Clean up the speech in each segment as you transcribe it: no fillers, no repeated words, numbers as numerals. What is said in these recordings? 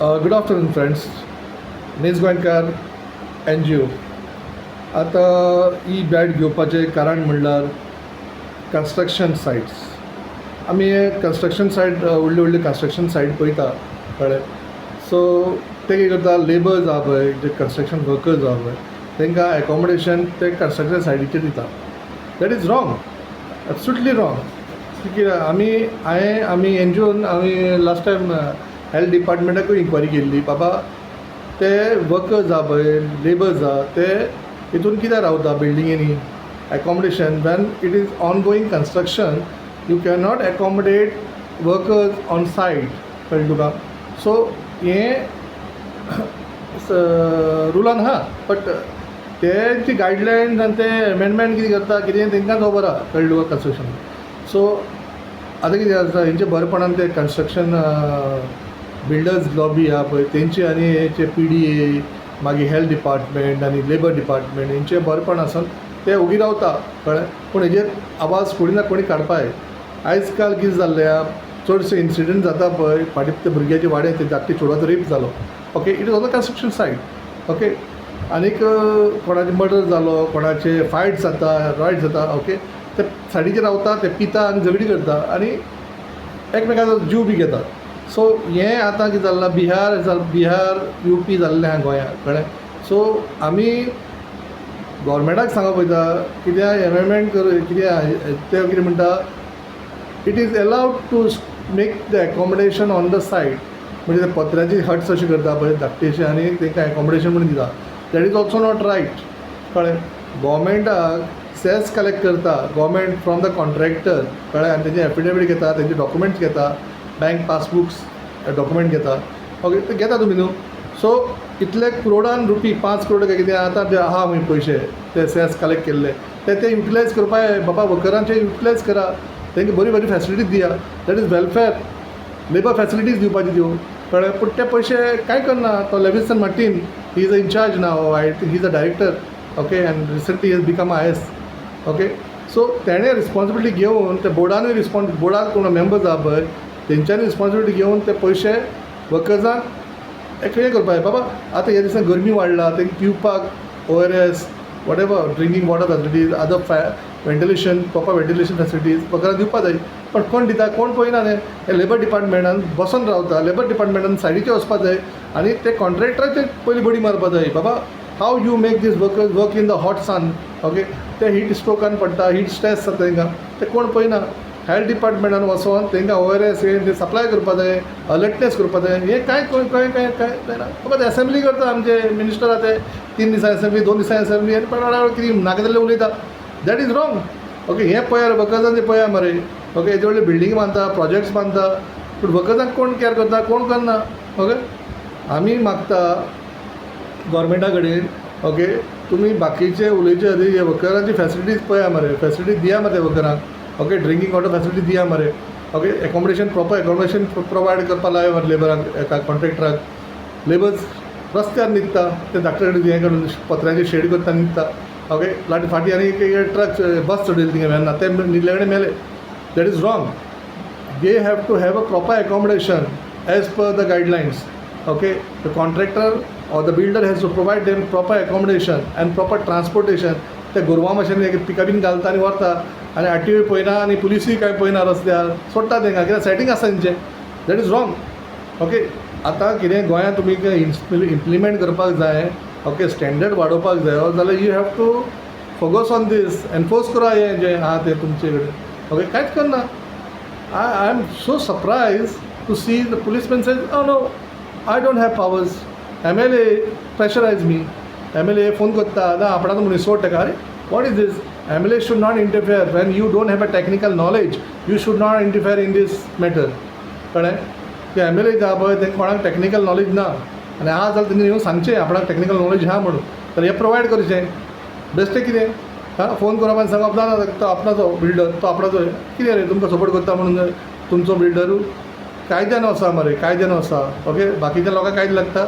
Good afternoon friends. Naz गोंयकार NGO. आतां ही bat घेवपाचें कारण म्हणल्यार कन्स्ट्रक्शन सायट्स. आमी हे कन्स्ट्रक्शन सायट व्हडले व्हडले कन्स्ट्रक्शन सायट पळयता कळ्ळें. सो ते कितें करता, लेबर्स आहा पळय, जे कन्स्ट्रक्शन वर्कर्स आहा पळय, तांकां एकोमोडेशन ते कन्स्ट्रक्शन सायटीचेर दिता. That is wrong, absolutely wrong. कित्याक आमी NGOन आमी लास्ट टायम हेल्थ डिपार्टमेंटाकूय इन्क्वायरी केल्ली. बाबा ते वर्कर्स आहा पळय, लेबर्स आहा ते हितून कित्याक रावता बिल्डिंगेनी accommodation. When it is on going construction you can not accommodate workers on site. कळ्ळें तुका. सो हें रुलान आहा, बट तेची गायडलायन्स आनी ते एमेंडमेंट कितें करता कितें तेंकां खबर आहा. कळ्ळें तुका. कन्स्ट्रक्शन. सो आतां कितें जाता, हेंचे बरेपणान ते कन्स्ट्रक्शन बिल्डर्स लॉबी आहा पळय तेंचे आनी हेचे PDA मागीर हेल्थ डिपार्टमेंट आनी लेबर डिपार्टमेंट हेंचे बरेपण आसून ते उगी रावता. कळ्ळें. पूण हेजेर आवाज कोणी ना कोणी काडपाक जाय. आयज काल कितें जाल्लें, चडशे इन्सिडंट जाता पळय, फाटीं ते भुरग्याचे वाड्यार ते धाकटे चेडवाचो रेप जालो. Okay. It is on the construction site. Okay. आनीक कोणाचे मर्डर जालो, कोणाचे फायट जाता, रायट जाता. ओके. ते सायडीचेर रावता, ते पिता आनी झगडी करता आनी एकमेकाचो जीव बी घेतात. सो हें आतां कितें जालां, बिहार UP जाल्लें आहा गोंयांत. कळ्ळें. सो आमी गव्हर्मेंटाक सांगप वयता कित्याक एमेंडमेंट कर, कित्याक ते कितें म्हणटा, it is allowed to make the accommodation on the site. म्हणजे ते पत्र्याची हट्स अशें करता पळय धाकटेशे आनी तांकां एकोमोडेशन म्हणून दिता. That is also not right. कळ्ळें. गव्हर्मेंटाक सेस कलेक्ट करता गव्हर्मेंट फ्रॉम द कॉन्ट्रॅक्टर. कळ्ळें. आनी तेंचे एफिडेवीट घेता, तेंचे डॉक्युमेंट्स घेता, बँक पासबुक्स डॉक्युमेंट घेता. ओके. ते घेता तुमी न्हू. सो इतले करोडान रुपी 5 करोड काय कितें आतां जे आहा खंय पयशे ते सेस कलेक्ट केल्ले ते युटिलायज करपाक जाय. बाबा वर्करांचे युटिलायज करा, तांकां बरी बरी फॅसिलिटीज दिया. That is welfare. Labour facilities दिवपाची त्यो. कळ्ळें. पूण ते पयशे कांय करना. तो Levison Martin he is in charge नाव. He is a director. Okay. And recently has become IS. Okay. So तेणें रिस्पॉन्सिबिलिटी घेवन ते बोर्डानूय बोर्डाक कोण मेंबर्स आहा पळय तेंच्यांनी रिस्पॉन्सिबिलिटी घेवन ते पयशे वर्कर्सांक हें करपाक जाय. बाबा आतां ह्या दिसांनी गरमी वाडला, तांकां पिवपाक ORS whatever drinking water facilities, other ventilation, proper ventilation facilities वर्करांक दिवपाक जाय. पण कोण दिता, कोण पळयना न्ही. हे लेबर डिपार्टमेंटान बसून रावता. लेबर डिपार्टमेंटान सायडीचेर वचपाक जाय आनी ते कॉन्ट्रॅक्टराचे पयलीं बडी मारपाक जाय. बाबा how you make these workers work in the hot sun. Okay. ते हीट स्ट्रोकान पडटा, हीट स्ट्रेस जाता तांकां. ते कोण पळयना. हेल्थ डिपार्टमेंटान वचोन तांकां ORS ते सप्लाय करपा जाय, अलर्टनेस करपा जाय. हें कांय जायना. बाबा एसेंब्ली करता आमचे मिनिस्टर आहा ते 3 दिसां एसेंब्ली, 2 दिसां एसेंब्ली आनी कितें नाका जाल्लें उलयता. That is wrong. ओके. हें पळया वर्कर्सांचें पळया मरे. ओके. हेजे व्हडले बिल्डींग बांदता, प्रोजेक्ट्स बांदता, पूण वर्कर्सांक कोण कॅर करता, कोण करना. ओके. आमी मागता गव्हर्मेंटा कडेन, ओके, तुमी बाकीचे उलयचे आदी हे वर्करांची फॅसिलिटीज पळया मरे. फॅसिलिटीज दिया मरे वर्करांक. ओके. ड्रिंकींग वॉटर फॅसिलिटी दिया मरे. Okay. Accommodation proper accommodation provide करपाक लाय मरे लेबरांक, एका कॉन्ट्रॅक्टराक. लेबर्स रस्त्यार न्हिदता, ते धाकटे हें करून पत्र्याचे शेड करता न्हिदता. ओके. फाटीं आनी एक ट्रक बस चडयली थिंगा व्हॅन ते न्हिदले कडेन मेले. That is wrong. They have to have a proper accommodation as per the guidelines. Okay. The contractor or the builder has to provide them proper accommodation and proper transportation. ते गोरवां मातशें एक पिकअपीन घालता आनी व्हरता आनी RTO पळयना आनी पुलिसूय कांय पळयना रस्त्यार सोडटा तांकां. कित्याक सेटींग आसा तेंचें. That is wrong. ओके. आतां कितें गोंयांत तुमी इम्प्लिमेंट करपाक जाय. ओके. स्टँडर्ड वाडोवपाक जाय जाल्यार you have to focus on these. Enforce करा हें जें आहा तें तुमचे कडेन. ओके. कांयच करना. I am so surprise to see the policeman says oh no, I don't have powers. MLA pressurize me. MLA phone करता ना आपणा तो मनीस सोड ताका. अरे what is this? MLA should not interfere when you don't have a technical knowledge. You should not interfere in this matter. कळ्ळें. ते MLA आहा पळय तांकां कोणाक टॅक्निकल नॉलेज ना आनी आज जाल्यार तेंणी येवन सांगचें आपणाक टॅक्निकल नॉलेज आहा म्हणून. तर हें प्रोवायड करचें. बेश्टें कितें. फोन करप आनी सांगप ना तो आपणाचो बिल्डर, तो आपणाचो कितें रे तुमकां सपोर्ट करता म्हणून तुमचो बिल्डरू कायद्यान वचा मरे. कायद्यान वचा. ओके. बाकीच्या लोकांक कायद लागता.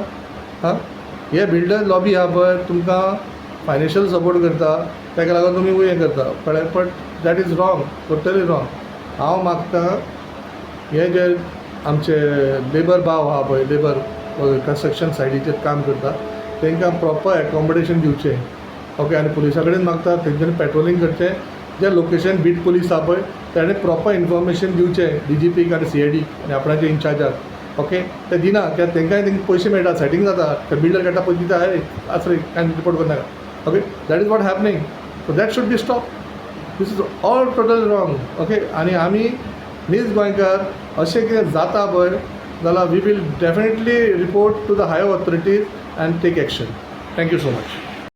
हे बिल्डर लॉबी आहा पळय तुमकां फायनान्शियल सपोर्ट करता, ताका लागून तुमी हें करता. कळ्ळें. But that is wrong. Totally wrong. हांव मागतां हे जे आमचे लेबर भाव आहा पळय, लेबर कन्स्ट्रक्शन सायटीचेर काम करता तांकां प्रॉपर एकोमोडेशन दिवचें. ओके, आनी पुलिसा कडेन मागता तेंच्यांनी पेट्रोलिंग करचें. जे लोकेशन बीट पुलीस आहा पळय ताणें प्रॉपर इन्फॉर्मेशन दिवचें DGPक आनी CID आनी आपणाच्या इंचार्जाक. ओके, ते दिना कित्याक तांकांय पयशे मेळटा, सेटींग जाता, ते बिल्डर घेता पळय दिता, आसरे कांय रिपोर्ट करनाका. Okay, that is what happening. So that should be stop. This is all total wrong. Okay, आनी आमी नीज गोंयकार अशें कितें जाता पळय जाल्यार we will definitely report to the higher authorities and take action. Thank you so much.